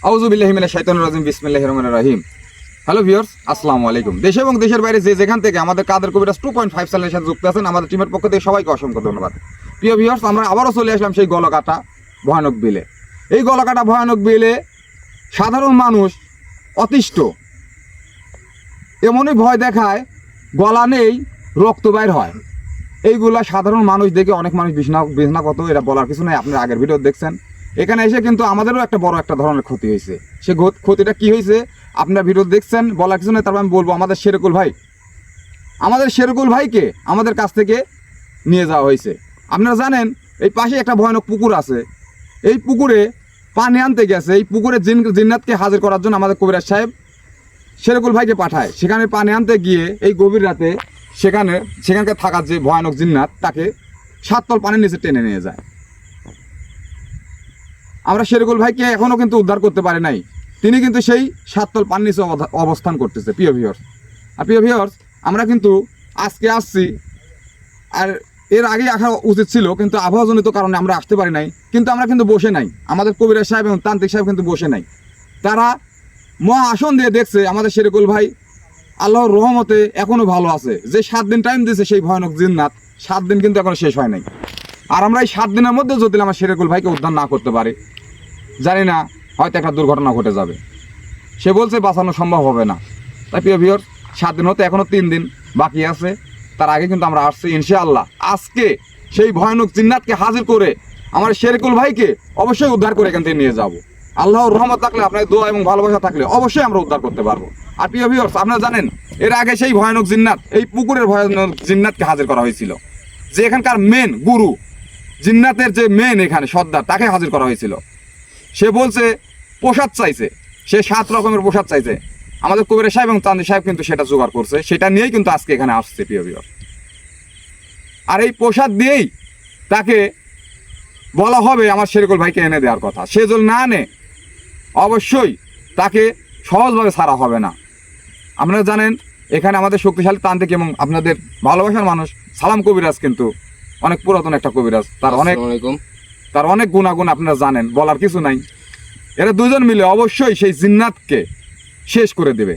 আউযু বিল্লাহি মিনাশ শাইতানির রাজিম বিসমিল্লাহির রহমানির রহিম। হ্যালো ভিউয়ার্স, আসসালামু আলাইকুম। দেশে এবং দেশের বাইরে যে যেখান থেকে আমাদের কাদের কবিরাজ 2.5 চ্যানেলের সাথে যুক্ত আছেন, আমাদের টিমের পক্ষ থেকে সবাইকে অসংখ্য ধন্যবাদ। প্রিয় ভিউয়ার্স, আমরা আবারও চলে আসলাম সেই গলাকাটা ভয়ানক বিলে। এই গলাকাটা ভয়ানক বিলে সাধারণ মানুষ অতিষ্ঠ, এমনই ভয় দেখায় গলা নেই রক্ত বাইর হয়। এইগুলা সাধারণ মানুষ দেখে অনেক মানুষ বিছনাগত, এটা বলার কিছু নাই। আপনারা আগের ভিডিও দেখছেন। এখানে এসে কিন্তু আমাদেরও একটা বড় একটা ধরনের ক্ষতি হয়েছে। সে ক্ষতিটা কি হয়েছে আপনার ভিডিও দেখছেন, বলার কিছু নেই। তারপর আমি বলবো, আমাদের শেরকুল ভাইকে আমাদের কাছ থেকে নিয়ে যাওয়া হয়েছে। আপনারা জানেন এই পাশে একটা ভয়ানক পুকুর আছে। এই পুকুরে পানি আনতে গেছে। এই পুকুরে জিন্নাতকে হাজির করার জন্য আমাদের কবিরাজ সাহেব শেরকুল ভাইকে পাঠায়। সেখানে পানি আনতে গিয়ে এই গভীর রাতে সেখানকার থাকার যে ভয়ানক জিন্নাত তাকে 7 তল পানির নিচে টেনে নিয়ে যায়। আমরা শেরকুল ভাইকে এখনো কিন্তু উদ্ধার করতে পারি নাই। তিনি কিন্তু সেই 7 তল পানির নিচে অবস্থান করতেছে। প্রিয় ভিউয়ার্স, আমরা কিন্তু আজকে আসছি, আর এর আগে আসা উচিত ছিল, কিন্তু আবহাওয়াজনিত কারণে আমরা আসতে পারি নাই। কিন্তু আমরা কিন্তু বসে নাই, আমাদের কবিরাজ সাহেব এবং তান্ত্রিক সাহেব কিন্তু বসে নাই। তারা মহা আসন দিয়ে দেখছে আমাদের শেরকুল ভাই আল্লাহর রহমতে এখনো ভালো আছে। যে 7 দিন টাইম দিয়েছে সেই ভয়ানক জিন্নাত, 7 দিন কিন্তু এখনো শেষ হয় নাই। আর আমরা এই 7 দিনের মধ্যে যদি আমার শেরকুল ভাইকে উদ্ধার না করতে পারি, জানি না, হয়তো একটা দুর্ঘটনা ঘটে যাবে। সে বলছে বাঁচানো সম্ভব হবে না। তাই প্রিয় ভিউয়ার্স, 7 দিন হতে এখনো 3 দিন বাকি আছে। তার আগে কিন্তু আমরা আসছি ইনশাআল্লাহ। আজকে সেই ভয়ানক জিন্নাতকে হাজির করে আমার শেরকুল ভাইকে অবশ্যই উদ্ধার করে এখান থেকে নিয়ে যাব। আল্লাহর রহমত থাকলে, আপনার দোয়া এবং ভালোবাসা থাকলে অবশ্যই আমরা উদ্ধার করতে পারবো। আর প্রিয় ভিউয়ার্স, আপনারা জানেন এর আগে সেই ভয়ানক জিন্নাত, এই পুকুরের ভয়ানক জিন্নাতকে হাজির করা হয়েছিল। যে এখানকার মেন গুরু, জিন্নাতের যে মেন এখানে সর্দার, তাকে হাজির করা হয়েছিল। সে বলছে প্রসাদ চাইছে, সে 7 রকমের প্রসাদ চাইছে। আমাদের কবিরাজ সাহেব এবং তান্ত্রিক সাহেব কিন্তু সেটা জোগাড় করছে। সেটা নিয়েই কিন্তু আজকে এখানে আসছে প্রিয় ভিউয়ার্স। আর এই প্রসাদ দিয়েই তাকে বলা হবে আমার শেরকুল ভাইকে এনে দেওয়ার কথা। সে যদি না আনে, অবশ্যই তাকে সহজভাবে ছাড়া হবে না। আপনারা জানেন এখানে আমাদের শক্তিশালী তান্ত্রিক এবং আপনাদের ভালোবাসার মানুষ সালাম কবিরাজ কিন্তু অনেক পুরাতন একটা কবিরাজ। তার অনেক গুণাগুণ আপনারা জানেন, বলার কিছু নাই। এরা দুজন মিলে অবশ্যই সেই জিন্নাতকে শেষ করে দেবে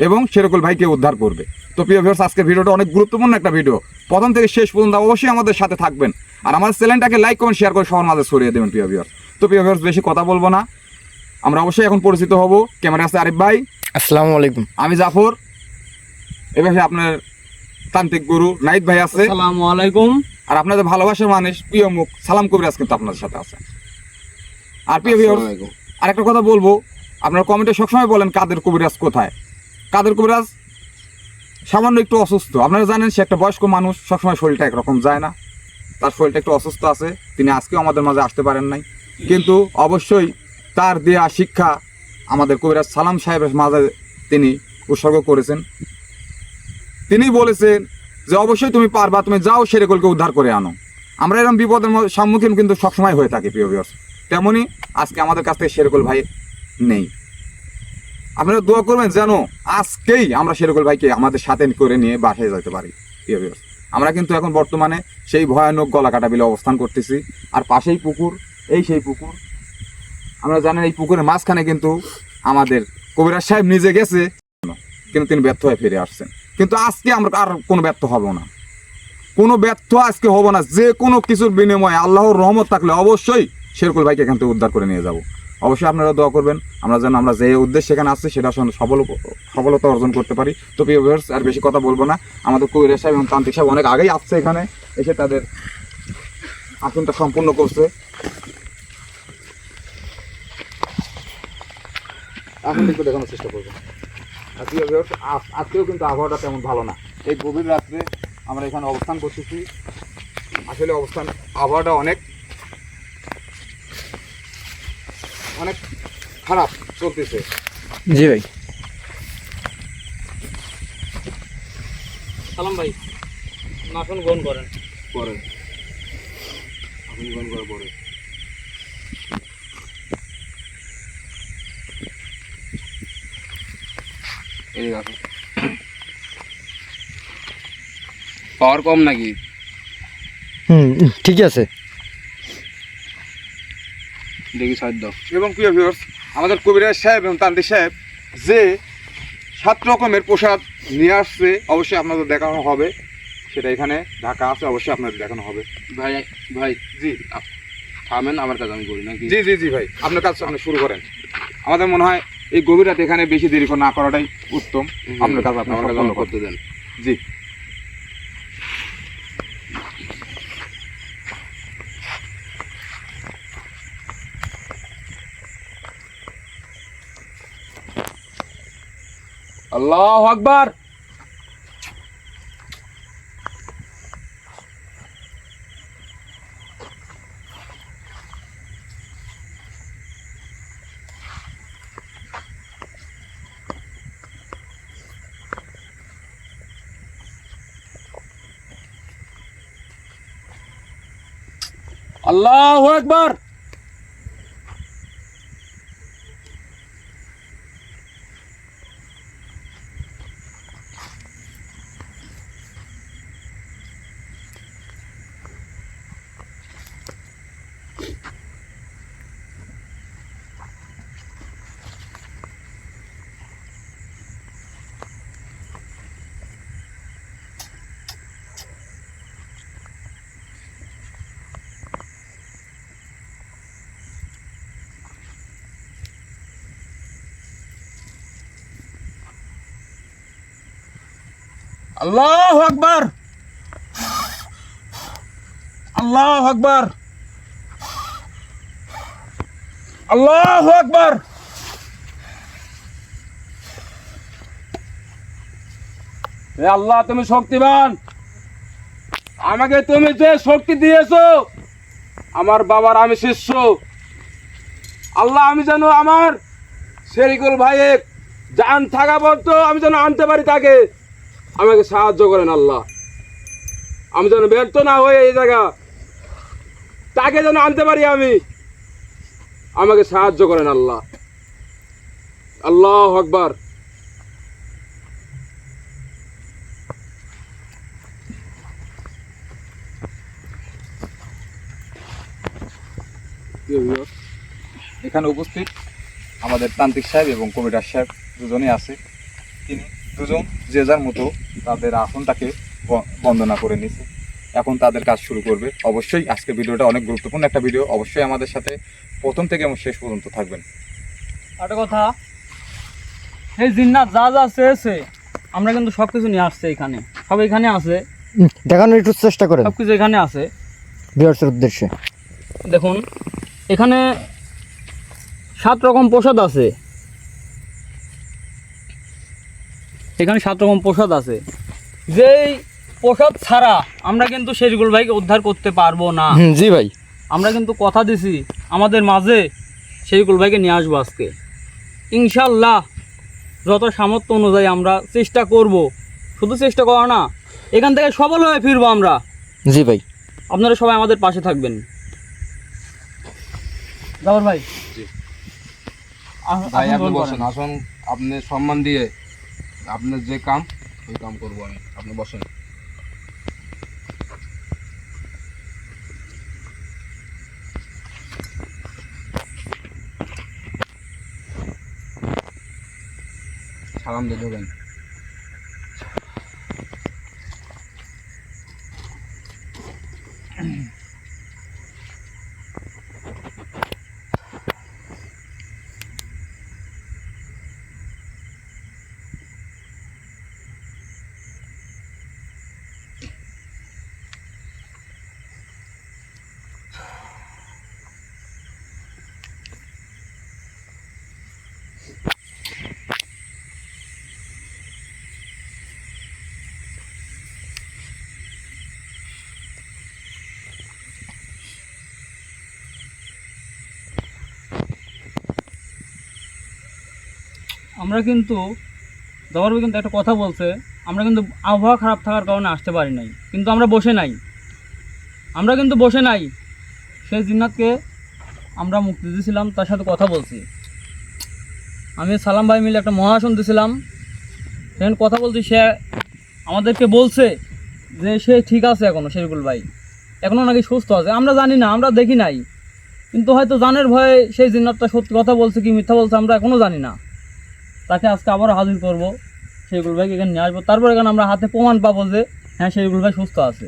এবং শেরকুল ভাইকে উদ্ধার করবে। তো প্রিয় ভিউয়ার্স, আজকের ভিডিওটা অনেক গুরুত্বপূর্ণ একটা ভিডিও। প্রথম থেকে শেষ পর্যন্ত অবশ্যই আমাদের সাথে থাকবেন। আর আমাদের চ্যানেলটাকে লাইক, কমেন্ট, শেয়ার করে সবার মাঝে ছড়িয়ে দেবেন প্রিয় ভিউয়ার্স। তো প্রিয় ভিউয়ার্স, বেশি কথা বলবো না, আমরা অবশ্যই এখন পরিচিত হব। ক্যামেরা আছে আরিফ ভাই, আসসালামু আলাইকুম। আমি জাফর, এবার আপনার তান্ত্রিক গুরু নাহিদ ভাই আছে। আসসালামু আলাইকুম। আর আপনাদের ভালোবাসার মানুষ প্রিয় মুখ সালাম কবিরাজ কিন্তু আপনাদের সাথে আছে। আর প্রিয় ভিউয়ার্স, আরেকটা কথা বলবো, আপনারা কমেন্টে সবসময় বলেন কাদের কবিরাজ কোথায়। কাদের কবিরাজ সামান্য একটু অসুস্থ। আপনারা জানেন সে একটা বয়স্ক মানুষ, সবসময় শরীরটা একরকম যায় না, তার শরীরটা একটু অসুস্থ আছে। তিনি আজকেও আমাদের মাঝে আসতে পারেন নাই, কিন্তু অবশ্যই তার দেয়া শিক্ষা আমাদের কবিরাজ সালাম সাহেবের মাঝে তিনি উৎসর্গ করেছেন। তিনি বলেছেন যে অবশ্যই তুমি পারবা, তুমি যাও শেরকুলকে উদ্ধার করে আনো। আমরা এরকম বিপদের সম্মুখীন কিন্তু সবসময় হয়ে থাকি প্রিয় ভিউয়ার্স। তেমনই আজকে আমাদের কাছ থেকে শেরকুল ভাই নেই। আপনারা দোয়া করবেন যেন আজকেই আমরা শেরকুল ভাইকে আমাদের সাথে করে নিয়ে বাসায় যেতে পারি প্রিয় ভিউয়ার্স। আমরা কিন্তু এখন বর্তমানে সেই ভয়ানক গলাকাটা বিলে অবস্থান করতেছি। আর পাশেই পুকুর, এই সেই পুকুর। আমরা জানেন এই পুকুরের মাঝখানে কিন্তু আমাদের কবিরাজ সাহেব নিজে গেছে, কিন্তু তিনি ব্যর্থ হয়ে ফিরে আসছেন। কিন্তু আজকে আমরা আর কোনো ব্যর্থ হব না, কোনো ব্যর্থ আজকে হব না। যে কোনো কিছুর বিনিময়ে আল্লাহর রহমত থাকলে অবশ্যই শেরকুল ভাইকে এখান থেকে উদ্ধার করে নিয়ে যাব। অবশ্যই আপনারা দোয়া করবেন আমরা যেন আমরা যে উদ্দেশ্যে এখানে আসছি সেটা সফলতা অর্জন করতে পারি। তো প্রিয় ভিউয়ার্স, আর বেশি কথা বলবো না। আমাদের কবিরাজ সাহেব এবং তান্ত্রিক সাহেব অনেক আগেই আসছে এখানে, এসে তাদের আসনটা সম্পূর্ণ করছে। এখন একটু দেখানোর চেষ্টা করবো। আর প্রিয় ভিউয়ার্স, আজকেও কিন্তু আবহাওয়াটা তেমন ভালো না। এই গভীর রাত্রে আমরা এখানে অবস্থান করতেছি। আসলে আবহাওয়াটা অনেক খারাপ চলতেছে। জি ভাই। সালাম ভাই, আসন গ্রহণ করেন। আপনি গ্রহণ করার পরে এই দেখো, পাওয়ার কম নাকি? ঠিক আছে, দেখি সাইড দাও। এবং প্রিয় ভিউয়ার্স, আমাদের কবিরাজ সাহেব এবং তান্ত্রিক সাহেব যে 7 রকমের প্রসাদ নিয়ে আসছে, অবশ্যই আপনাদের দেখানো হবে। সেটা এখানে ঢাকা আছে, অবশ্যই আপনাদের দেখানো হবে। ভাই ভাই জি থামেন, আমার কাজ আমি করি নাকি? জি জি জি ভাই, আপনার কাজ আপনি শুরু করেন। আমাদের মনে হয় এই গভীর রাতে এখানে বেশি দেরি না করাটাই উত্তম। আপনার কাজ আপনি আমার কাজ সম্পন্ন আমাকে করতে দেন। জি। আল্লাহু আকবার। আল্লাহু আকবার। আল্লাহু আকবার। আল্লাহু আকবার। আল্লাহু আকবার। হে আল্লাহ, তুমি শক্তিমান। আমাকে তুমি যে শক্তি দিয়েছো, আমার বাবার আমি শিষ্য। আল্লাহ, আমি যেন আমার শরীকুল ভাইয়ের জান থাকা পর্যন্ত আমি যেন আনতে পারি তাকে। আমাকে সাহায্য করেন আল্লাহ, আমি যেন ব্যর্থ না হয়ে এই জায়গা তাকে যেন আনতে পারি আমি। আমাকে সাহায্য করেন আল্লাহ। আল্লাহু আকবার। এখানে উপস্থিত আমাদের তান্ত্রিক সাহেব এবং কবিরাজ সাহেব দুজনেই আছে। তিনি দুজন যে যার মতো তাদের আসনটাকে বন্দনা করে নিছে। এখন তাদের কাজ শুরু করবে। অবশ্যই আজকে ভিডিওটা অনেক গুরুত্বপূর্ণ একটা ভিডিও। অবশ্যই আমাদের সাথে প্রথম থেকে এবং শেষ পর্যন্ত থাকবেন। একটা কথা, এই জিন্নাত যা যা চেয়েছে আমরা কিন্তু সব কিছু নিয়ে আসছে এখানে, সব এখানে আছে, দেখানোর একটু চেষ্টা করেন সব কিছু এখানে আছে। ভিউয়ার্সের উদ্দেশ্যে দেখুন, এখানে 7 রকম প্রসাদ আছে। এখানে 7 রকম প্রসাদ আছে। যেই প্রসাদ ছাড়া আমরা কিন্তু শরীকুল ভাইকে উদ্ধার করতে পারবো না। জি ভাই, আমরা কিন্তু কথা দিছি আমাদের মাঝে শরীকুল ভাইকে নিয়ে আসবো আজকে ইনশাল্লাহ। যত সামর্থ্য অনুযায়ী আমরা চেষ্টা করব। শুধু চেষ্টা করা না, এখান থেকে সফল হয়ে ফিরবো আমরা। জি ভাই, আপনারা সবাই আমাদের পাশে থাকবেন। জাবর ভাই, ভাই আপনি আসন গ্রহণ বসেন, করেন। আসুন। আপনি সম্মান দিয়ে আপনার যে কাম ওই কাম করবো আমি। আপনি বসেন। সালাম দিয়ে ঢোকেন। আমরা কিন্তু জাবর ভাই কিন্তু একটা কথা বলছে, আমরা কিন্তু আবহাওয়া খারাপ থাকার কারণে আসতে পারি নাই, কিন্তু আমরা বসে নাই। আমরা কিন্তু বসে নাই। সেই জিন্নাতকে আমরা মুক্তি দিয়েছিলাম, তার সাথে কথা বলছি। আমি সালাম ভাই মিলে একটা মহাসন দিয়েছিলাম, সেখানে কথা বলছি। সে আমাদেরকে বলছে যে সে ঠিক আছে এখনও, শরীকুল ভাই এখনও নাকি সুস্থ আছে। আমরা জানি না, আমরা দেখি নাই, কিন্তু হয়তো জানের ভয়ে সেই জিন্নাতটা সত্যি কথা বলছে কি মিথ্যা বলছে আমরা এখনও জানি না। তাকে আজকে আবারও হাজির করব, সেইগুলো ভাইকে এখানে নিয়ে আসবো, তারপর এখানে আমরা হাতে প্রমাণ পাবো যে হ্যাঁ সেইগুলো ভাই সুস্থ আছে।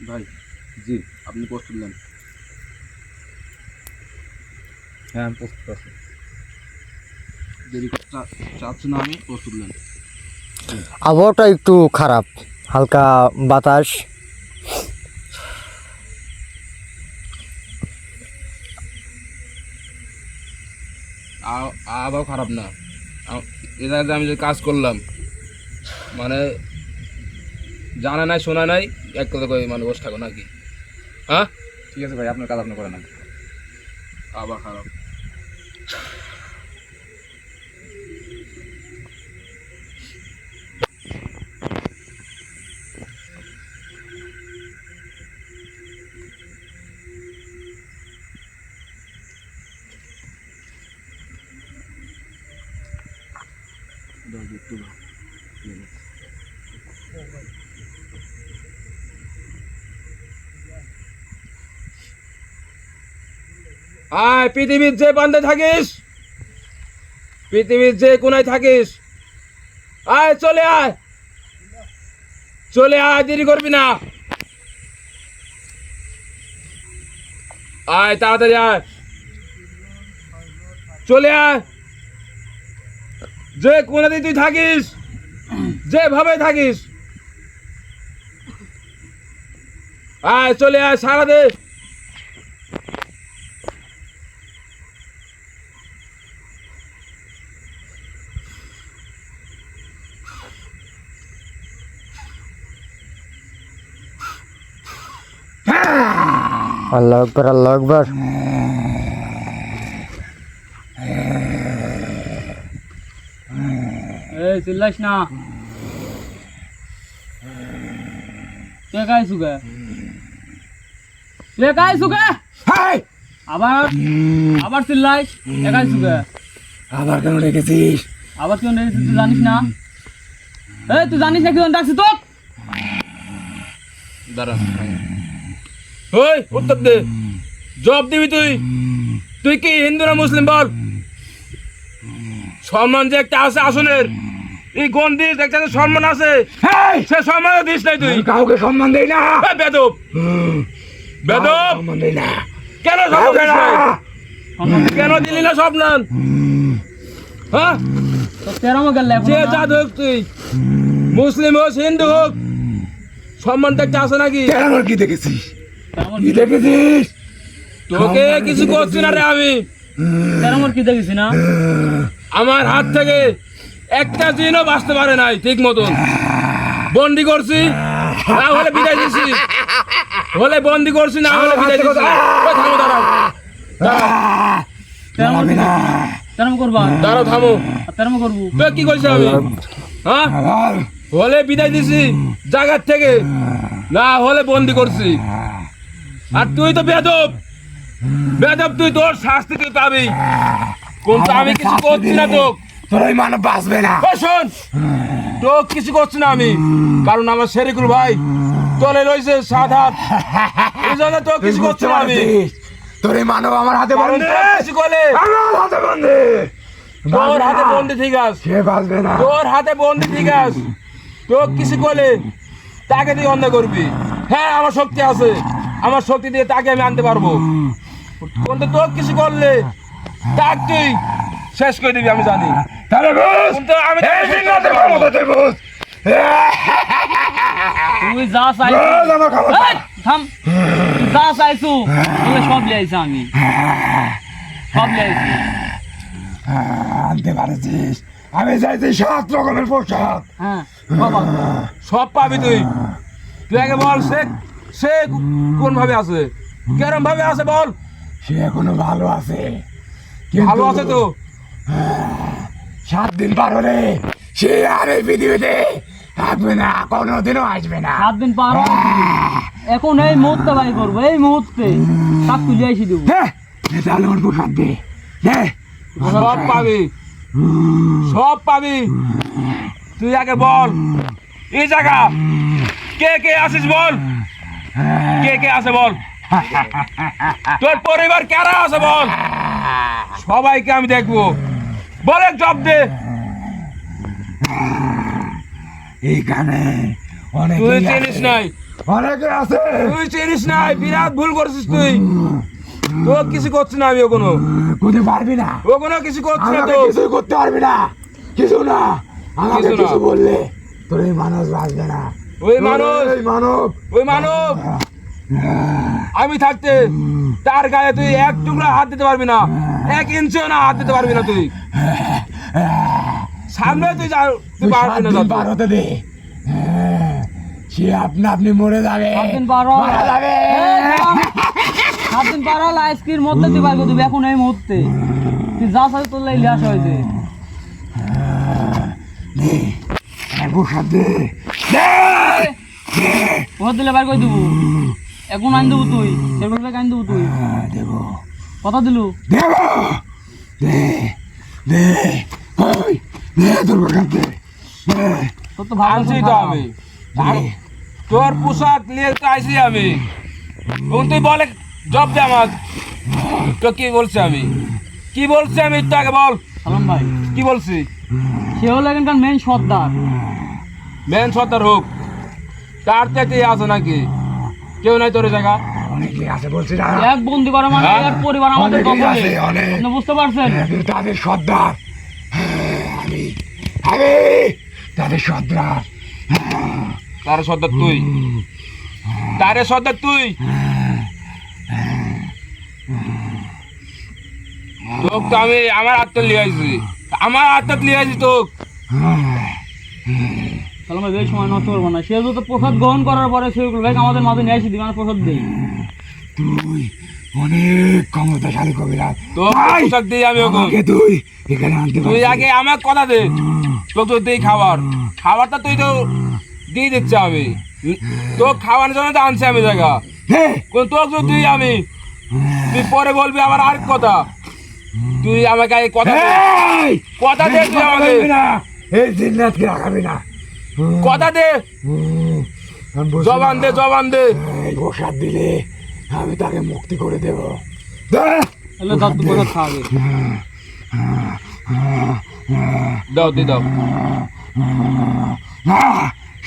ভাই জি, আপনি প্রস্তুত নেন। হ্যাঁ আমি প্রস্তুত আছি, দেরি চাচ্ছি না, আমি প্রস্তুত নেন। আবহাওয়াটা একটু খারাপ, হালকা বাতাস। আবহাওয়া খারাপ না, এর আগে আমি যে কাজ করলাম মানে জানা নাই শোনা নাই এক কথা কই মানে বসে থাকো নাকি? হ্যাঁ ঠিক আছে ভাই, আপনার কাজ আপনি করেন না। আবার খারাপ। আয় পৃথিবীর যে বান্ধে থাকিস, পৃথিবীর যে কোনায় থাকিস, আয় চলে আয়, চলে আয়, দেরি করবি না, আয় তাড়াতাড়ি আয়, চলে আয়। যে কোনাতে তুই থাকিস, যেভাবে থাকিস, আয় চলে আয়, সারা দে। আল্লাহ আকবার, আল্লাহ আকবার। এই চিল্লাইস না, তুই একাই সুগে, তুই একাই সুগে, আবার আবার চিল্লাইস, একাই সুগে, আবার কেন রেখেছিস? আবার কেউ নেই, তুই জানিস না? এই তুই জানিস না কেউ ডাকছি তো? দাঁড়া, ওই উত্তর দে, জবাব দিবি তুই। তুই কি হিন্দু না মুসলিম বল? সম্মান যে একটা আছে আসনের, এই গন্ধির একটা যে সম্মান আছে, সে সম্মান দিস নাই তুই। কাউকে সম্মান দেই না। বেদব, বেদব, সম্মান দেই না। কেন সম্মান দিস নাই? কেন দিলি না সম্মান? হ্যাঁ, তো তেরো গেলে যে জাত হোক তুই, মুসলিম হোক হিন্দু হোক, সম্মান তো একটা আছে নাকি? আমার কি দেখেছিস? কি দেখেছিস? তোকে কিছু করছি না রে আমি। তেরো কি দেখেছি না? আমার হাত থেকে একটা দিনও বাঁচতে পারে নাই ঠিক মতন। বন্দি করছি, না হলে বিদায় দিছি, হলে বন্দি করছি, না হলে বিদায় দিছি। ওই থামো, দাঁড়াও, তেরো করবা, দাঁড়াও, থামো। তেরো করবো, তো কি করছি আমি? হ্যাঁ, হলে বিদায় দিছি জায়গার থেকে, না হলে বন্দি করছি। আর তুই তো বেদব, বেদব তুই, তোর শাস্তি তুই পাবি, কিন্তু আমি কিছু করছি না তোক। তোর ওই মানব বাঁচবে না। ও শোন, তোক কিছু করছি না আমি, কারণ আমার শেরিকুল ভাই তলে রয়েছে 7 হাত, এই জন্য তোক কিছু করছি না আমি। তোর এই মানব আমার হাতে কারণ বন্দী। তোর কিছু করলে আমার হাতে বন্দী। তোর হাতে বন্দি ঠিক আছে, সে বাঁচবে না। তোর হাতে বন্দি ঠিক আছে। তোক কিছু করলে তাকে তুই অন্যায় করবি। হ্যাঁ, আমার শক্তি আছে, আমার শক্তি দিয়ে তাকে আমি আনতে পারবো, কিন্তু তোর কিছু করলে তাক তুই শেষ করে দিবি আমি জানি। তাহলে বুঝ, কিন্তু আমি তোকে এই শেষ দিন করতে রাতে পারবো। ক্ষমতা তুই বুঝ। তুই যা চাইছু, বুঝ আমার ক্ষমতা। এই, থাম, তুই যা চাইছু বলে সব লিয়াইছি আমি, সব লিয়াইছি। আনতে পারছিস, আমি চাইছি 7 রকমের পোশাক। হ্যাঁ বাবা সব পাবি তুই। তুই আগে বল সে সে কোন ভাবে আছে, কেরম ভাবে আছে বল। সে এখনো ভালো আছে, ভালো আছে তো? 7 দিন পার হলে সে আর এই পৃথিবীতে থাকবে না, কোনোদিনও আসবে না। 7 দিন পার হওয়ার পরে এখন এই মুহূর্তে বাড়ি করবো, এই মুহূর্তে সব তুলে এসে দেবো। হ্যাঁ, তাহলে ওর পোশাক দে। সব পাবি, সব পাবি। তুই আগে বল এই জায়গা কে কে আসিস বল, কে কে আছে বল, তোর পরিবার কারা আছে বল, সবাইকে আমি দেখবো। বল এক জব দে। এইখানে তুই চিনিস নাই, অনেকে আছে। তুই চিনিস নাই, বিরাট ভুল করছিস তুই। তো কিছু করছিস না, আমি ওগুলো করতে পারবি না, ওগুলো কিছু করছিস না তো। কিছু করতে পারবি না, কিছু না। আমাকে কিছু না। কিছু বললে তোর এই মানুষ বাঁচবে না। ওই মানুষ, এই মানব, ওই মানব আমি থাকতে তার গায়ে তুই এক টুকরা হাত দিতে পারবি না, 1 ইঞ্চিও না হাত দিতে পারবি না তুই। সামনে তুই যা, তুই পারবি না যা। পার হতে দে। সে আপনা আপনি মরে যাবে, 7 দিন পার হওয়ার মারা যাবে। 7 দিন পার হলে আজকের মধ্যে তুই বাড়ি করবি, এখন এই মুহূর্তে তুই যা চাই তোর লাই লিয়াস হয়েছে। পোশাক দে। ওখান দিলে বাড়ি করে দেবো, এখন আনি দেবো তুই, সেগুলো আনি দেবো তুই। দেবো, কথা দিলু? দেবো, দে দে, ওই দে তোর পোশাক দে। তোর তো ভালো আনছি তো আমি, তোর পোশাক নিয়ে তো আইসি আমি। এবং তুই বলে জব দে আমার। তো কি বলছি আমি, কি বলছি আমি একটু আগে বল, সালাম ভাই, কি বলছি? সে হলো এখানকার মেন সর্দার। মেন সর্দার হোক, তার থেকে আছে নাকি? কেউ নাই তোর জায়গা? অনেকে আছে বলছি না, এক বন্দি করা মানে হ্যাঁ? এর পরিবার আমাদের অনেকেই দখলে। আছে, অনেক। আপনি বুঝতে পারছেন? কিন্তু তাদের সর্দার আমি, আমি তাদের সর্দার। তারে সর্দার তুই, তারে সর্দার তুই। তোক তো আমি আমার হাতটা লিয়ে আইছি, আমার হাতটা লিয়ে আইছি তোক। সালাম ভাই, এই সময় নষ্ট করবো না। সে যদি প্রসাদ গ্রহণ করার পরে সেগুলো ভাই আমাদের মাঝে নিয়ে আসি দিবে, আমরা প্রসাদ দিই। তুই অনেক ক্ষমতাশালী কবিরাজ, তোর ভাই, পোশাক দিই আমি ওকে। আমাকে তুই এখানে আনতে তুই পারছিস। আগে আমার কথা দে, তোকে তো দিই খাবার, খাবারটা তুই তো দিয়ে দিচ্ছি আমি। তো খাওয়ানোর জন্য তো আনছি আমি জায়গা, দে, কোন তোকে তো দিই আমি। তুই পরে বলবি আবার আর কথা। তুই আমাকে আগে কথা দে, এই, কথা দে তুই আমাকে, রাখাবি না, এই জিন্নাতকে রাখাবি না। কথা দে, আমি বলছি জবান না, দে, জবান দে। এই প্রসাদ দিলে আমি তাকে মুক্তি করে দেব। দে। তাহলে তার তো প্রসাদ খাওয়াবে। দাও দি দাও।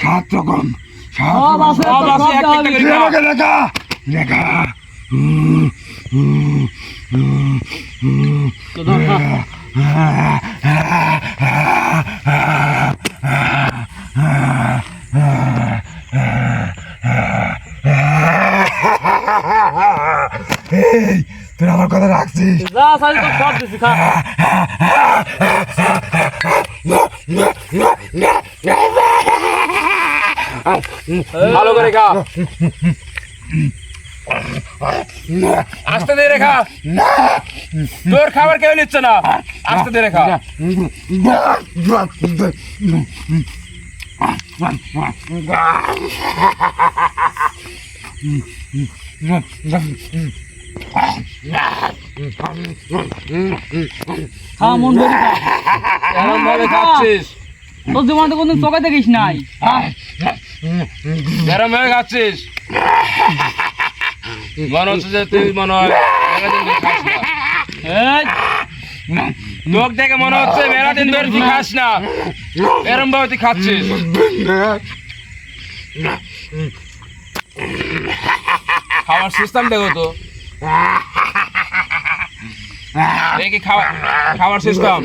7 রকম, সব আছে, সব সব আছে, একটা দেওয়া একটা হবে। করে খা। আমাকে দেখা দেখা। তো ধর, খা। এই, তুই আমার কথা রাখছিস। যা চাই তোর সব দিছি, খা। ভালো করে খা, আস্তে দিয়ে রেখা। তোর খাবার কেউ নিচ্ছে না, আস্তে দিয়ে রেখা। খা, মন ভরে খা। এরম ভাবে খাচ্ছিস, তোর জীবনে কোনদিন চোখে দেখিস নাই। খা। এরম ভাবে খাচ্ছিস, মনে হচ্ছে যে তুই মনে হয় মেলাদিন ধরে খাস না। এই, তোক দেখে মনে হচ্ছে মেলাদিন ধরে তুই খাস না, এরম ভাবে তুই খাচ্ছিস। খাওয়ার সিস্টেম দেখো তো, এই কি খাওয়ার সিস্টেম?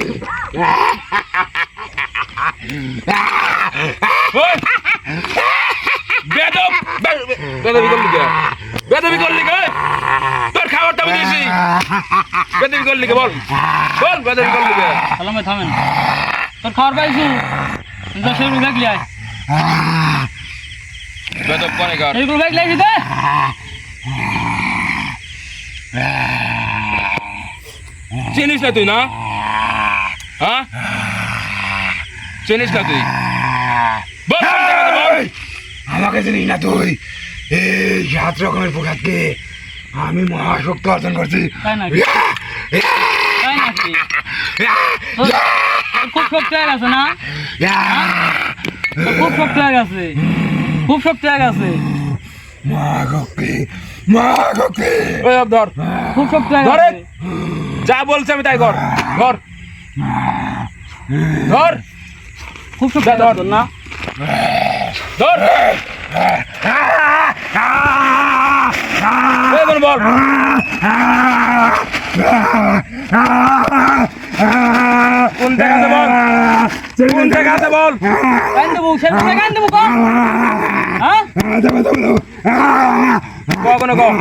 বেদবি করলি কে? বেদবি করলি কে? তোর খাবারটা আমি দিয়েছি, বেদবি করলি কে? বল বল, বেদবি করলি কে? সালাম ভাই, থামেন। তোর খাবার পাইছু যা সেগুলো দেখলি আয় বেদব কোনে কর সেগুলো বাইক লাগি দে চিনিস না তুই না হ্যাঁ চিনিস না তুই বল কোন জায়গাতে বল আমাকে চিনিস না তুই এই 7 রকমের পোকাকে আমি মহাশক্তি অর্জন করছি। তাই নাকি তাই নাকি তোর খুব শক্তি হয়ে গেছে না তোর খুব শক্তি হয়ে গেছে খুব শক্তি হয়ে গেছে মহাশক্তি মহাশক্তি ওই আব ধর খুব শক্তি হয়ে ধরে। গেছে যা বলছে আমি তাই কর ধর ধর খুব শক্তি হয়ে গেছে না ধর এই কোন বল কোন জায়গাতে বল কোন জায়গাতে বল গান দেবো সেগুলো গান দেবো কর হ্যাঁ কখনো কর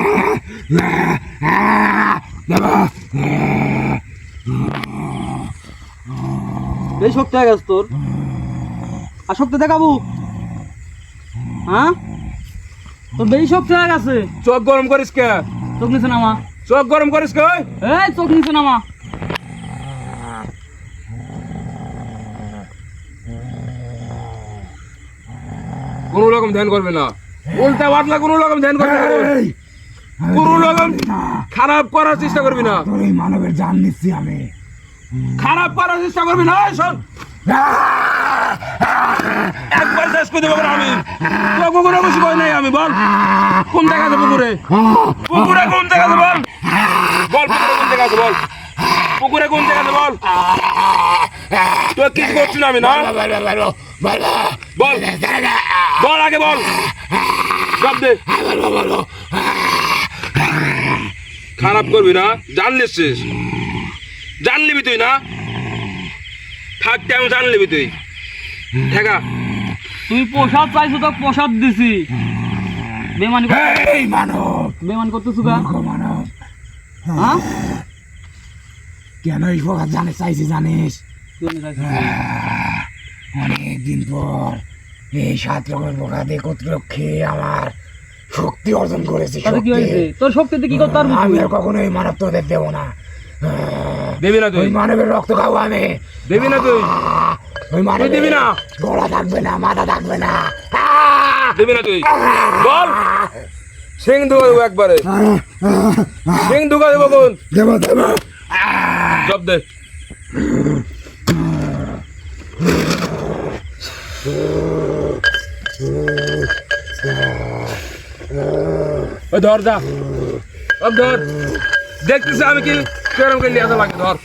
বেশ শক্তি হয়ে গেছে তোর আর শক্তি দেখাবো হ্যাঁ তোর বেশি শক্তি হয়ে গেছে চোখ গরম করিস কে চোখ নিচে নামা চোখ গরম করিস কে এই চোখ নিচে নামা কোন রকম ধ্যান করবে না উল্টা পাল্টা কোন রকম ধ্যান করবে না কোন রকম খারাপ করার চেষ্টা করবি না তোর এই মানবের জান নিচ্ছি আমি। খারাপ করার চেষ্টা করবি না এই শোন একবার শেষ করে দেবো আমি তোর পুকুরে বসে কই নাই আমি বল কোন জায়গাতে পুকুরে পুকুরে কোন জায়গাতে বল বল পুকুরে কোন জায়গাতে বল পুকুরে কোন জায়গাতে বল তুই কিছু করছিস না আমি না বল বল আগে বল সব দে খারাপ করবি না জানলিস জানলিবি তুই না থাকতে আমি জানলিবি তুই ঠেকা তুই প্রসাদ চাইছো তো প্রসাদ দিছি বেমানি এই মানব বেমানি করতেছো কা মূর্খ মানব হ্যাঁ কেন এই পোকা জানে চাইছি জানিস? বেমানি চাইছো। অনেকদিন পর এই 7 রকমের পোকা দিয়ে কতগুলো খেয়ে আমার শক্তি অর্জন করেছি। তাতে কি হয়েছে শক্তি। তোর শক্তিতে কি করতে পারবি আমি তুই? আর কখনো এই মানব তোদের দেবো না। দেবি না তুই ওই মানবের রক্ত খাবো আমি। দেবি না তুই ওই মানব দিবি না? গলা থাকবে না, মাথা থাকবে না। দেবি না তুই বল সিং ঢুকা দেবো একবারে সিং ঢুকা দেবো কোন দেবো দেবো। সব দে ওই ধর যা अब ধর দেখতেছি আমি কি কেরম করে লিয়াতে লাগে ধর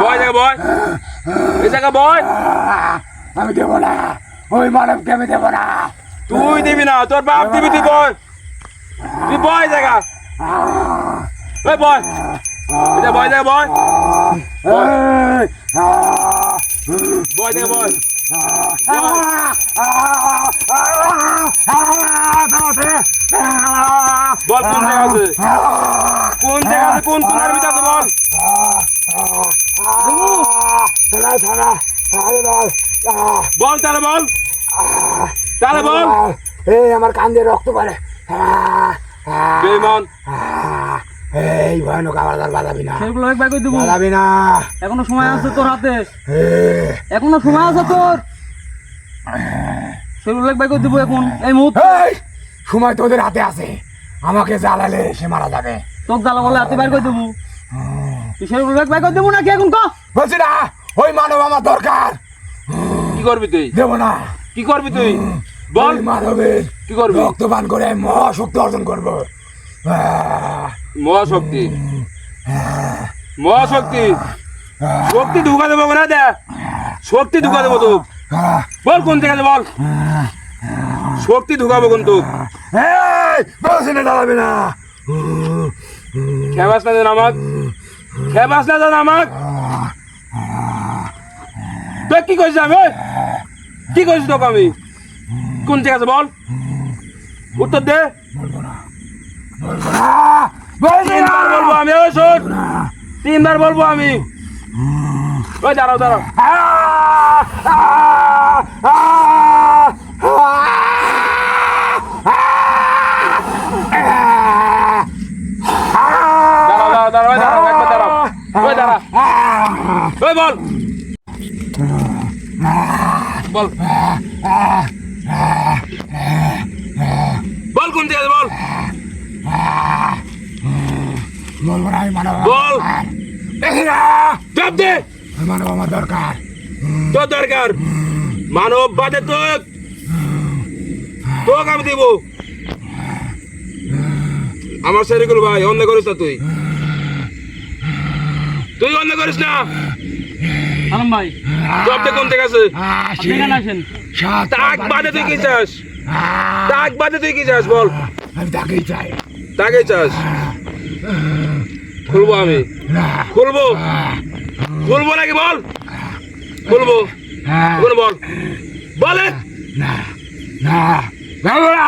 বয় জায়গা বয় এই জায়গা বয় আমি দেবো না, ওই মানবকে আমি দেবো না। তুই দিবি না তোর বাপ দিবি তুই বয় জায়গা ওই বয় এটা বয় জায়গা বয় বয় জায়গা বয় বল কোন জায়গা আছে কোন জায়গা আছে কোন কোনার ভিতরে আছে বল বল তাহলে বল এই আমার কান দিয়ে রক্ত পড়ে। বেঈমান এই ভয়ানক আবার আর বাজাবি না, সেগুলো একবার করে দেবো বাজাবি না। এখনো সময় আছে তোর হাতে এই, এখনো সময় আছে তোর সেগুলো একবার করে দেবো এখন এই মুহূর্তে এই, সময় তোদের হাতে আছে। আমাকে জ্বালালে সে মারা যাবে। তোর জ্বালা বলে হাতে বাইর করে দেবো তুই সেগুলো একবার করে দেবো নাকি এখন কো বলছি না, ওই মানব আমার দরকার। কি করবি তুই দেবো না। কি করবি তুই বল ওই মানবের কি করবি রক্তপান করে আমি মহাশক্তি অর্জন করবো। মহাশক্তি মহাশক্তি শক্তি ঢুকা দেবো না দে শক্তি ঢুকা দেবো তো বল কোন থেকে বল শক্তি ঢুকাবো কোন তো এই, বলছি না দাঁড়াবি না। খেবাস না দেন আমাক খেবাস না দেন আমাক তুই কি করিস আমি কি করিস তোকে আমি কোন থেকে আছে বল উত্তর দে বলবো না, তিনবার বলবো আমি, ওই শোন, তিনবার বলবো আমি। ওই দাঁড়াও দাঁড়াও, দাঁড়াও দাঁড়াও দাঁড়াও, ওই দাঁড়াও, একবার দাঁড়াও, ওই দাঁড়া, ওই বল বল বল কোন থেকে বল, বলবো না, আমি মানব বল, জবাব দে। মানব আমার দরকার। তোর দরকার মানব বাদে তোকে আমি দিব। আমার শরীকুল ভাই, অন্য করিস না তুই, তুই অন্য করিস না। সালাম ভাই, জবাব দে কোন থেকে আছে। আপনি এখানে আসেন। তাক বাদে তুই কি চাস, তাক বাদে তুই কি চাস বল। আমি তাকেই চাই। তাকে চাস, খুলবো আমি, খুলবো, খুলবো নাকি বল, খুলবো, ওখানে বল, বলে না না বলবো না।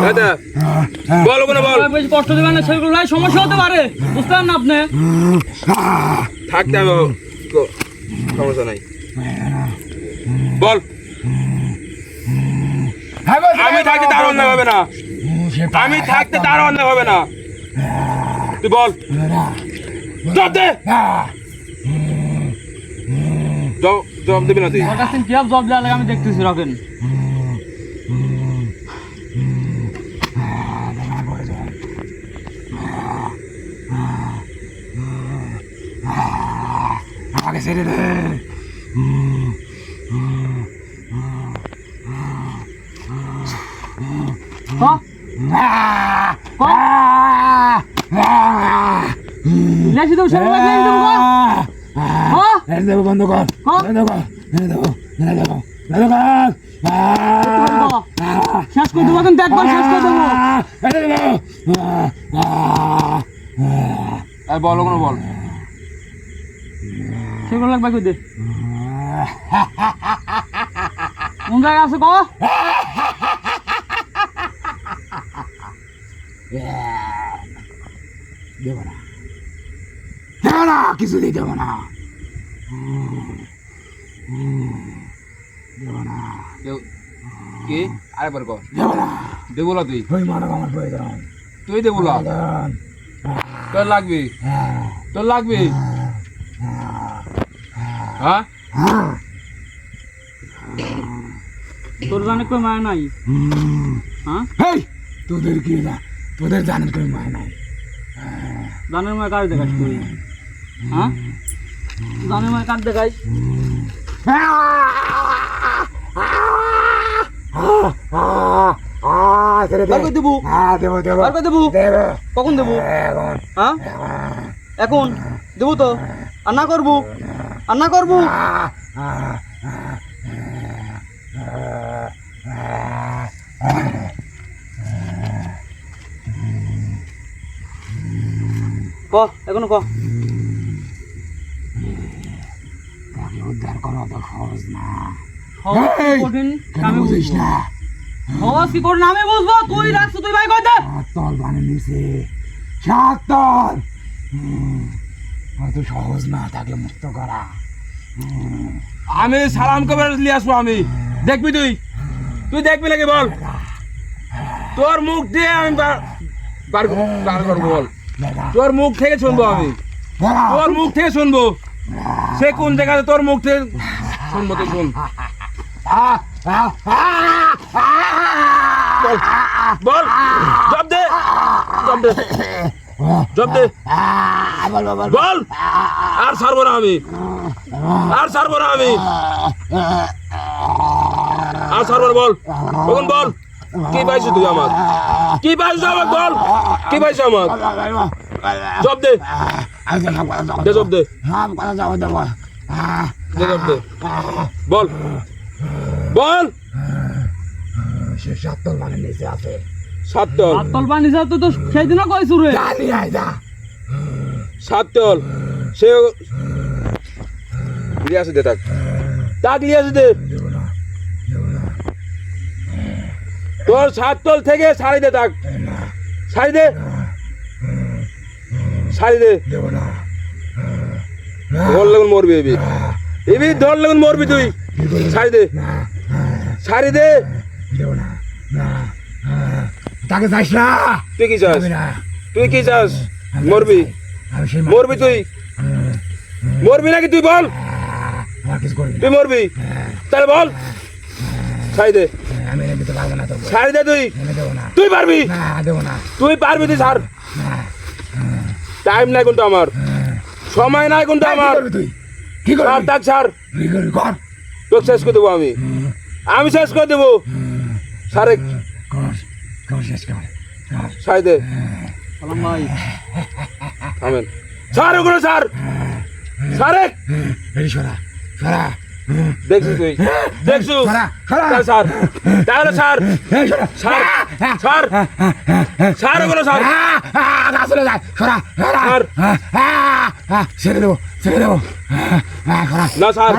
দাদা বল, ওখানে বল। বেশি কষ্ট দেবেন না শরীফুল ভাই, সমস্যা হতে পারে, বুঝতে পারেন না আপনি। থাকতে হবে, সমস্যা নাই, বল। আমি থাকতে তার অন্যায় হবে না, আমি থাকতে তার অন্যায় হবে না, তুই বল। জবাব দে, জবাব দিবি না তুই। ওর কাছে কি জব দেওয়া লাগে আমি দেখতেছি, রাখেন। আমাকে ছেড়ে দে। হ্যাঁ? লেসি দেবো, শরীফুল ভাই, লেসি দেবো গো। হ্যাঁ? এনে দেবো, বন্ধ কর, বন্ধ কর, এনে দেবো, এনে দেবো, বন্ধ কর। শেষ করে দেবো, কিন্তু একবার শেষ করে দেবো। এনে দেবো। বল, ওখানে বল। সেগুলো লাগবে কই দে, কোন জায়গায় আছে ক। দেবো না, দেবো না, কিছুতেই দেবো না, দেবো না, কি আরেকবার কর, দেবো না। দেবো না তুই, ওই মানব আমার প্রয়োজন। তুই দেবো না, তোর লাগবে, তোর লাগবে, হ্যাঁ তোর জানে কই মায়া নাই। হ্যাঁ, হেই, তোদের কি না, তোদের জানেন কই মায় নাই। জানের মায় কার দেখাস তুই? হ্যাঁ, জানের মায় কার দেখাস? ছেড়ে দে। কার কই দেবো? দেবো দেবো কার কই দেবো? দেবো কখন দেবো? এখন। হ্যাঁ, এখন দেবো তো, আর না করবো, আর না করবো। ক, এখনো ক। তাকে উদ্ধার করা তো সহজ না। সহজ কি এই, কঠিন কেন আমি বুঝিস বুঝবো। না? সহজ কি কঠিন আমি বুঝবো, তুই রাখছো, তুই ভাই কই দে। সাততল বানিয়ে নিছে, সাততল। অত সহজ না তাকে মুক্ত করা। আমি সালাম কবে নিয়ে আসবো আমি, দেখবি তুই, তুই দেখবি নাকি বল। তোর মুখ দিয়ে আমি বার করবো বল, তোর মুখ থেকে শুনবো আমি, তোর মুখ থেকে শুনবো, সে কোন জায়গাতে তোর মুখ থেকে শুনবো, তুই শুন। বল, জব দে, জব দে, জব দে, বল। আর ছাড়বো না আমি, আর ছাড়বো না আমি, আর ছাড়বো না, বল কখন বল। কি পাইছো তুই আমার, কি পাইছো আমার বল, কি পাইছো আমার, জব দে, দে জব দে, দে জব দে, বল, বল। সে সাততল বানিয়ে নিচে আছে। সাততল, আত্তল পানি যা তো সেই দিনও কইছু রে। যা নিয়ে আয়, যা। সাততল, সে লিয়ে আসে দে, তাক তাক লিয়ে আসে দে, দেবো না, দেবো না। তোর সাততল থেকে ছাড়ি দে তাক, না ছাড়ি দে ছাড়ি দে দেবো না। ধর লাগুন মরবি এবি ধর লাগুন মরবি তুই ছাড়ি দে ছাড়ি দে দেবো না। না, তাকে চাইস না। তুই কি চাস আমি না। তুই কি চাস মরবি আমি সেই মরবি তুই মরবি নাকি তুই বল আমার কিছু করবি না। তুই মরবি তাহলে বল ছাড়ি দে আমি এনে দিতে পারবো না তো। ছাড়ি দে তুই এনে দেবো না। তুই পারবি না, দেবো না। তুই পারবি তুই ছাড় টাইম নাই কিন্তু আমার সময় নাই কিন্তু কি আমার করবি তুই? কি ছাড় করবি? তাক ছাড় কি করবি? কর। তোকে শেষ করে দেবো আমি শেষ করে দেবো সারেক কর। কর, শেষ কর। কর। ছাড়ি দে সালাম ভাই আমেন ছাড় ওগুলো ছাড় সারেক এরি সরা, সরা। দেখছিস তুই দেখছু সরা, সরা। তাহলে ছাড় তাহলে ছাড় এই সরা। ছাড় ছাড় ছাড় ওগুলো ছাড় আসলে যায়। সরা, সরা। ছাড়। ছেড়ে দেবো, ছেড়ে দেবো। সরা। না ছাড়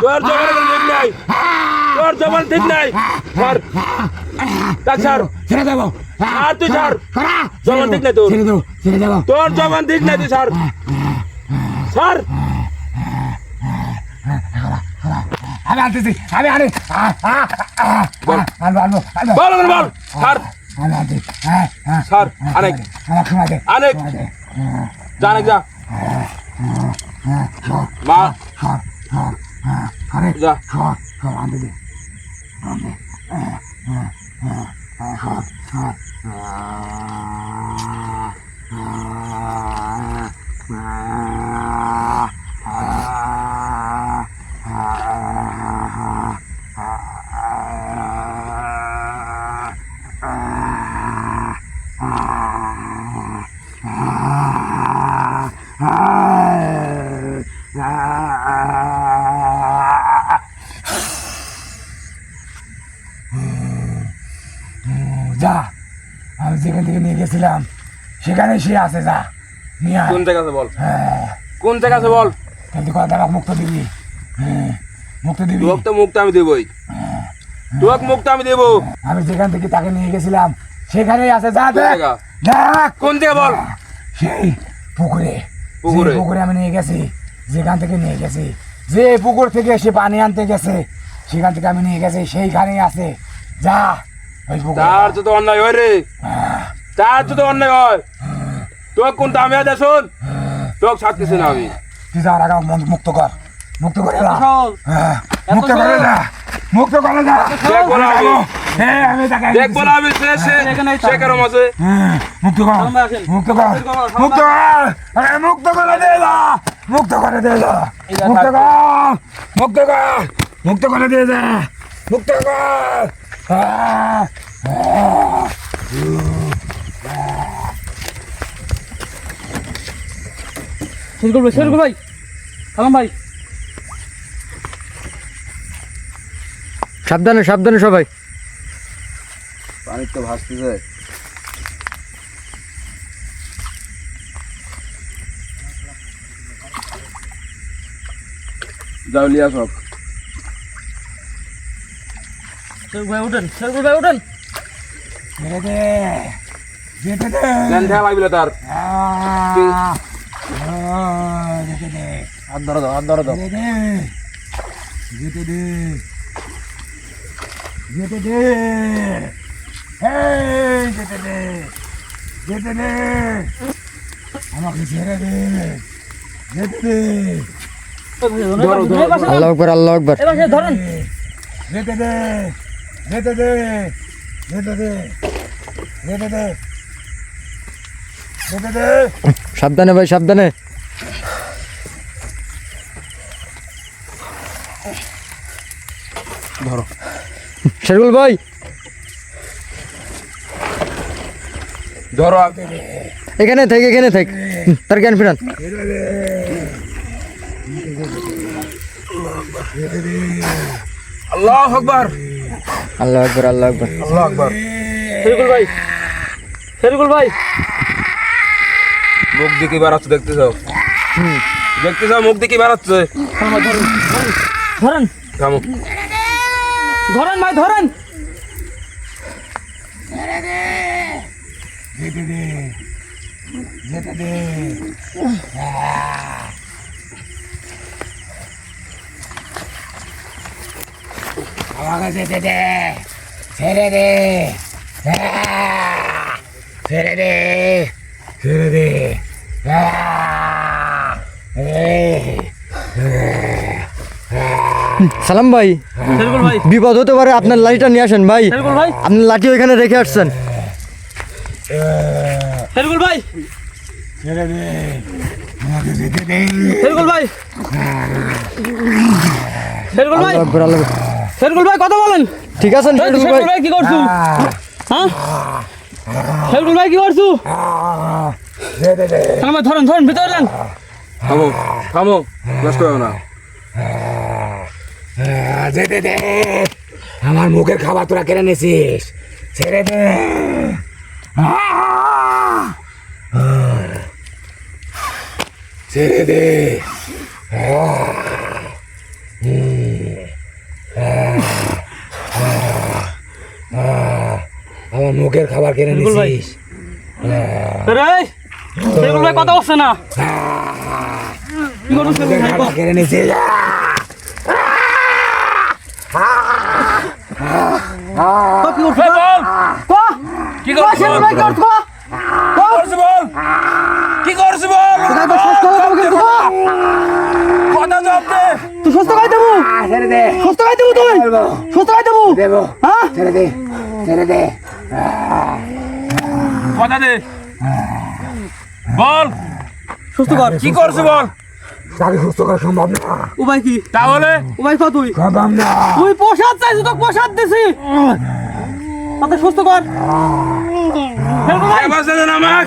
তোর জবান ঠিক নাই তোর জবান ঠিক নাই ছাড় তাক ছাড় ছেড়ে দেবো। ছাড় তুই ছাড় সরা। জবান ঠিক নাই তোর ছেড়ে দেবো, ছেড়ে দেবো। তোর জবান ঠিক নাই তুই ছাড় ছাড় আমি আনতেছি, আমি আনি। আনবো, আনবো, আনবো। বল ওগুলো বল ছাড় আমি আনছি। ছাড় আনেক আমার সময় দে। আনেক সময় দে। যা আনেক যা মা আরে, যা সর, সর, আনতে দে। আনতে। সর, সর। যা, আমি যেখান থেকে নিয়ে গেছিলাম সেখানে সে আছে। যা, নিয়ে আয়। কোন জায়গা আছে বল হ্যাঁ, কোন জায়গা আছে বল কিন্তু কথা মুক্ত দিবি। মুক্ত দিবি। তোকে তো মুখটা আমি দেবই তোকে মুখটা আমি দেবো আমি যেখান থেকে তাকে নিয়ে গেছিলাম সেখানেই আছে। যা, কোন দেখ, জায়গা দেখ। কোন জায়গা বল সেই পুকুরে, পুকুরে? যে পুকুরে আমি নিয়ে গেছি, যেখান থেকে নিয়ে গেছি, যে পুকুর থেকে সে পানি আনতে গেছে সেখান থেকে আমি নিয়ে গেছি, সেইখানেই আছে। যা, ওই পুকুরে তার যা। যদি অন্যায় হয় রে তার যদি অন্যায় হয় তোকে কোনটা আমি আজ শুন তোকে ছাড়তেছি না আমি তুই যাওয়ার আগে আমাকে মুক্ত কর, মুক্ত করে যা। সহজ হ্যাঁ, এত মুক্ত করে সহজ? যা, মুক্ত করে যা। দেখবো না আমি। হ্যাঁ, আমি তাকে দেখবো না আমি এখানেই সে কেরম আছে হ্যাঁ, মুক্ত কর, সালাম ভাই আসেন। মুক্ত কর, মুক্ত কর। আরে মুক্ত করে দে যা, মুক্ত করে দে যা, এই যা মুক্ত থাক। কর, মুক্ত কর, মুক্ত করে দে যা, মুক্ত কর। শেরকুল ভাই সালাম ভাই সাবধানে সাবধানে সবাই। পানি তো ভাসতেছে যাও লিয়া সব শেরকুল ভাই উঠেন যেতে দে, যেতে দে। জ্ঞান দেখা লাগবে তার যেতে দে, হাত ধরো দাও হাত ধরো দাও যেতে দে, যেতে দে, যেতে দে। এই, যেতে দে, যেতে দে। আমাকে ছেড়ে দে, যেতে দে, আল্লাহ আকবার আল্লাহ আকবার। এবার সে ধরেন যেতে দে, যেতে দে, যেতে দে, যেতে দে, যেতে দে। সাবধানে ভাই সাবধানে। ধরো শেরকুল ভাই ধরো এখানে থাক এখানে থাক, তার জ্ঞান ফিরান। আল্লাহ আকবার আল্লাহ আকবার আল্লাহ আকবার। আল্লাহ আকবার শেরকুল ভাই মুখ দিয়ে কি বাড়াচ্ছে দেখতে চাও দেখতে চাও মুখ দিয়ে কি বাড়াচ্ছে ধরেন থামো ধরেন ভাই ধরেন যেতে দে, যেতে দে। আমাকে যেতে দে, ছেড়ে দে, ছেড়ে দে, ছেড়ে দে। সালাম ভাই, সেরকুল ভাই, বিপদ হতে পারে, আপনার লাঠিটা নিয়ে আসেন ভাই। সেরকুল ভাই, আপনার লাঠি ওইখানে রেখে আসছেন। সেরকুল ভাই, ছেড়ে দে, আমাকে যেতে দে। সেরকুল ভাই, সেরকুল ভাই, আল্লাহু আকবার, আল্লাহু আকবার। সেরকুল ভাই কথা বলেন। ঠিক আছেন এই, সেরকুল সেরকুল ভাই? ভাই কি করছু? হ্যাঁ, সেরকুল ভাই কি করছু? যেতে দে। সালাম ভাই, ধরেন ধরেন, ভিতরে যান। থামো থামো, নষ্ট হবে না। যেতে দে, আমার মুখের খাবার তোরা কেড়ে নিয়েছিস, ছেড়ে দে। ছেড়ে দে। আমার মুখের খাবার কেড়ে বিলকুল ভাই। নিয়েছিস। এই, সেরকুল ভাই কথা বলছে না। কি করছেন সেরকুল মুখের ভাই? খাবার কেড়ে নিয়েছিস। কি করছো? এই বল, কো? কি করছিস সেরকুল বল? ভাই কি করছো? কি করছিস বল? কি করছিস বল? কথা জবাব দে। তুই সুস্থ খাই দেবো, ছেড়ে দে, সুস্থ খাই দেবো, তুই সুস্থ খাই দেবো। দেবো, হ্যাঁ, ছেড়ে দে, ছেড়ে দে। কথা দে, বল সুস্থ কর। কি করছিস বল? তাকে সুস্থ করা সম্ভব না, উপায় কি? তাহলে উপায় কর তুই? সম্ভব না। তুই প্রসাদ চাইছিস, তোকে প্রসাদ দিছি। তাতে সুস্থ কর। সেরকুল ভাই, এবার যেন আমাক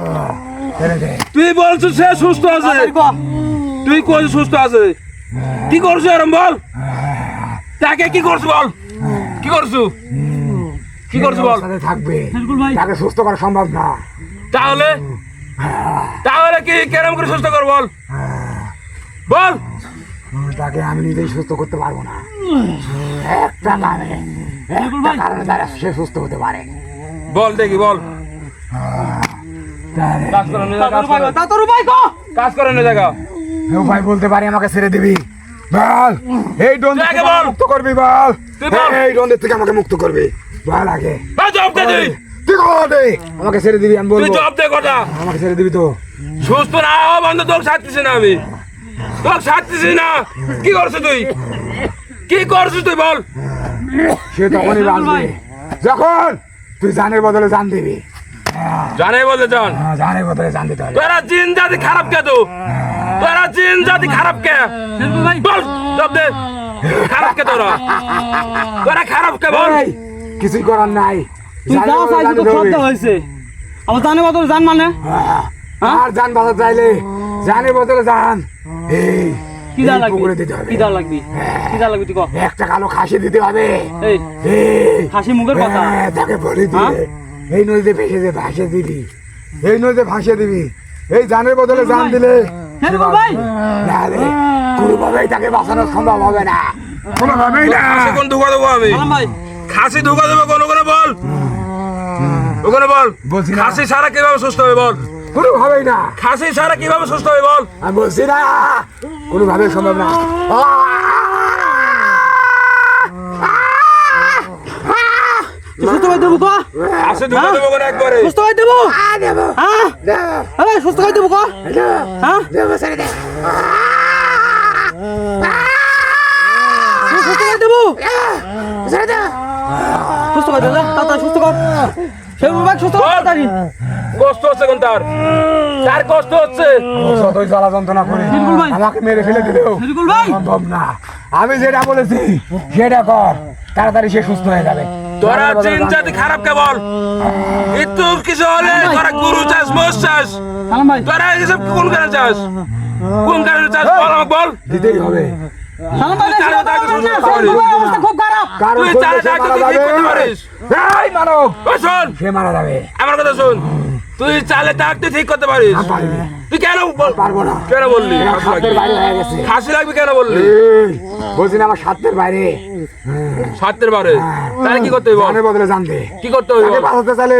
ছেড়ে দে, তুই বলছিস সে সুস্থ আছে, তাড়াতাড়ি কর। তুই কইছিস সুস্থ আছে, কি করছিস এরম বল? তাকে কি করছিস বল? কি করছিস? কি করছিস বল? ওর সাথে থাকবে, সেরকুল ভাই, তাকে সুস্থ করা সম্ভব না। তাহলে তাহলে কি কেরম করে সুস্থ কর বল? বল তাকে আমি নিজেই সুস্থ করতে পারবো না। একটা কারণে, সেরকুল একটা ভাই, কারণে তারা সে সুস্থ হতে পারে। বল দেখি বল। তাহলে কাজ করে না তাড়াতাড়ি উপায় কর, তাড়াতাড়ি উপায় কর। কাজ করে না জায়গা। উপায় বলতে পারি, আমাকে ছেড়ে দিবি। বল, এই দ্বন্দ্ব তুই আগে থেকে বল। আমাকে মুক্ত করবি, বল। তুই বল। এই দ্বন্দ্বের থেকে আমাকে মুক্ত করবি, বল আগে। জবাব দে তুই, তুই কথা দে, আমাকে ছেড়ে দিবি, আমি তুই বলবো। জবাব দে কথা। আমাকে ছেড়ে দিবি তো? সুস্থ না হওয়া বন্ধ, তোকে ছাড়তেছি না আমি, তোকে ছাড়তেছি না। কি করছিস তুই? কি করছিস তুই বল? সে তখনই বাঁচবে যখন তুই জানের বদলে জান দিবি। জানে বলে জান, জানের বদলে জান দিতে হবে। তোরা জিন জাতি খারাপ কে তো? তোরা জিন জাতি খারাপ কে? সেরকুল ভাই, বল জবাব দে, খারাপ কে তোরা? তোরা খারাপ কে বল? এই, কিছুই করার নাই, তুই জানের যা বদলে চাইছিস জান তো দিতে সব হবে। দেওয়া হয়েছে। আমার জানে বদল জান মানে আর জান বাঁচাতে চাইলে জানের বদলে জান এই কি দা এই লাগবে? পুকুরে দিতে হবে। কি দা লাগবে? কি দা লাগবে তুই কর। একটা কালো খাসি দিতে হবে। এই এই, হাসি মুখের কথা। হ্যাঁ, তাকে বলে হ্যাঁ? দিয়ে এই নদীতে ভাসিয়ে দিবি, এই নদীতে ভাসিয়ে দিবি। এই জানের বদলে জান দিলে সেরকুল ভাই, নাহলে কোনোভাবেই তাকে বাঁচানো সম্ভব হবে না, কোনোভাবেই না। খাসি কোন ঢুকা দেবো আমি? সালাম ভাই, খাসি ঢুকা দেবো কোন? ওখানে বল, ওখানে বল। বলছি না। খাসি ছাড়া কিভাবে সুস্থ হবে বল? কোনোভাবেই না, খাসি ছাড়া কিভাবে সুস্থ হবে বল? আমি বলছি না, কোনোভাবেই সম্ভব না। তুই সুস্থ করে দেবো ক। খাসি ঢুকা দেবো কোন একবারে? সুস্থ করে দেবো। হ্যাঁ, এই সুস্থ করে দেবো ক। হ্যাঁ, তুই সুস্থ করে দেবো। সুস্থ করে দে, তাড়াতাড়ি সুস্থ কর। সেরকুল ভাই সুস্থ কর তাড়াতাড়ি। কষ্ট হচ্ছে কোন তার? তার কষ্ট হচ্ছে। যতই জ্বালা যন্ত্রণা করে বিলকুল ভাই। আমাকে মেরে ফেলে দিলেও সেরকুল ভাই, সম্ভব না। আমি যেটা বলেছি সেটা কর, তাড়াতাড়ি সে সুস্থ হয়ে যাবে। তোরা জিন জাতি খারাপ কে বল? একটু কিছু হলে তোরা গুরু চাস, মোষ চাস, সালাম ভাই, তোরা এসব কোন কারণে চাস? কোন কারণে চাস বল আমাকে বল। দিতেই হবে, সালাম ভাই, তাহলে তাকে সুস্থ করতে সেরকুল পারিস। ভাই অবস্থা খুব খারাপ। কারণ তুই চালে সে তাকে মারা তুই ঠিক করতে যাবে। পারিস। এই মানব, ওই শোন, সে মারা যাবে। আমার কথা শোন, তুই চালে তাকে তুই ঠিক করতে পারিস। আমি পারিনি, তুই কেন পারবো না, কেন বললি? আমার সাধ্যের বাইরে হয়ে গেছে। খাসি লাগবে কেন বললি? এই, বলছি না আমার সাধ্যের বাইরে। স্বার্থের বারে তাহলে কি করতে হবে বল? জানের বদলে জান দে। কি করতে হবে তাকে বল? বাঁচাতে চাইলে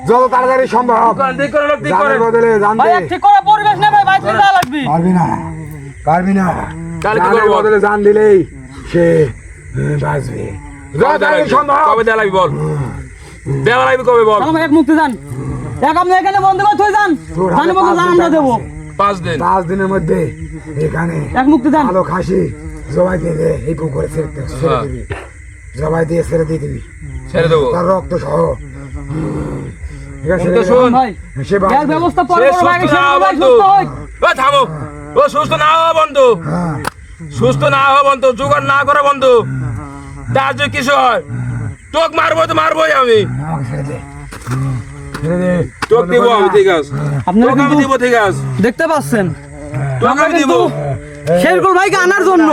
যত তাড়াতাড়ি সম্ভব ঠিক করে লোক ঠিক করে জানের বদলে জান ভাই দে। এক ঠিক করা পরিবেশ নেই ভাই, বাইরে যাওয়া লাগবে। পারবি না তাহলে কি জানের করবো? বদলে জান দিলেই সে বাঁচবে যত তাড়াতাড়ি সম্ভব কবে দেওয়া লাগবে বল, দেওয়া লাগবে কবে বল? সালাম ভাই, এক মুক্তি যান, এক আপনি এখানে বন্ধ করে থই যান, তোর হাতে জানের বদলে জান আমরা দেবো। 5 দিন 5 দিনের মধ্যে এখানে এক মুক্তি যান। ভালো খাসি জবাই দিয়ে দে, এই পুকুরে ছেড়ে হ্যাঁ। দিবি, জবাই দিয়ে ছেড়ে দিয়ে দিবি ছেড়ে দেবো। তার রক্ত সহ ঠিক আছে তো শোন, ভাই সে এর বাঁচবে। ব্যবস্থা পরে সে করবো, আগে সুস্থ না শেরকুল ভাই বন্ধু। সুস্থ হোক। ও থামো, ও সুস্থ না হওয়া বন্ধু, হ্যাঁ, সুস্থ না হওয়া বন্ধু, জোগাড় না করে বন্ধু, তার যে কিছু হয় তোক মারবো তো মারবোই আমি, আমাকে ছেড়ে দে ছেড়ে দে তোক দিব আমি, ঠিক আছে আপনারা তোক আমি কিন্তু দিব, ঠিক আছে দেখতে পাচ্ছেন তোক আমরা আমি দিব। কিন্তু শেরকুল ভাইকে আনার জন্য,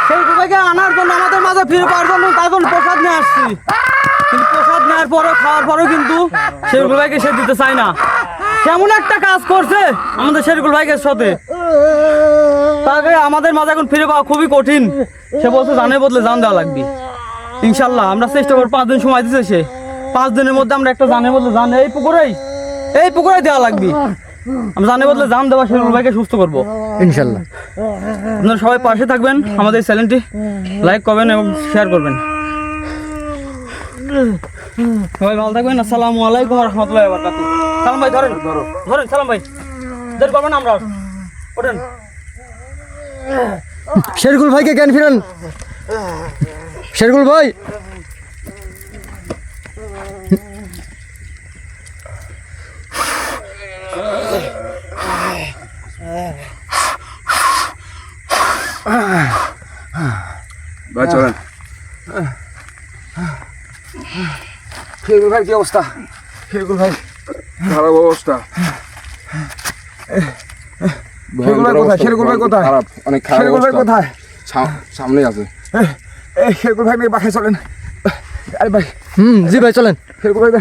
শেরকুল ভাইকে আনার জন্য আমাদের মাঝে ফিরে পাওয়ার জন্য তার জন্য প্রসাদ নিয়ে আসছি, কিন্তু প্রসাদ নেওয়ার পরও খাওয়ার পরেও কিন্তু শেরকুল ভাইকে সে দিতে চায় না। কেমন একটা কাজ করছে আমাদের শেরকুল ভাইকে সাথে, তাকে আমাদের মাঝে এখন ফিরে পাওয়া খুবই কঠিন। সে বলছে জানের বদলে জান দেওয়া লাগবে। ইনশাল্লাহ আমরা চেষ্টা করবো, 5 দিন সময় দিতে, সে 5 দিনের মধ্যে আমরা একটা জানের বদলে জান এই পুকুরেই দেওয়া লাগবে। আমরা জানের বদলে জান দেওয়া শেরকুল ভাইকে সুস্থ করবো ইনশাল্লাহ। আপনারা সবাই পাশে থাকবেন, আমাদের চ্যানেলটি লাইক করবেন এবং শেয়ার করবেন। সবাই ভালো থাকবেন। আসসালামু আলাইকুম রহমতুল্লাহি ওয়া বারাকাতুহু। সালাম ভাই ধরেন, ধরেন সালাম ভাই, দেরি করবেন না, আমরা ওঠেন। শেরকুল ভাইকে জ্ঞান ফিরান। শেরকুল ভাই, ভাই চলেন। শেরকুল ভাই কি অবস্থা? শেরকুল ভাই খারাপ অবস্থা, শেরকুল ভাই কোথায়? শেরকুল ভাই কোথায়? খারাপ, অনেক খারাপ শেরকুল ভাই অবস্থা। কোথায়? সামনে আছে। এই শেরকুল ভাই নিয়ে বাসায় চলেন। আরে ভাই জি ভাই চলেন। শেরকুল ভাই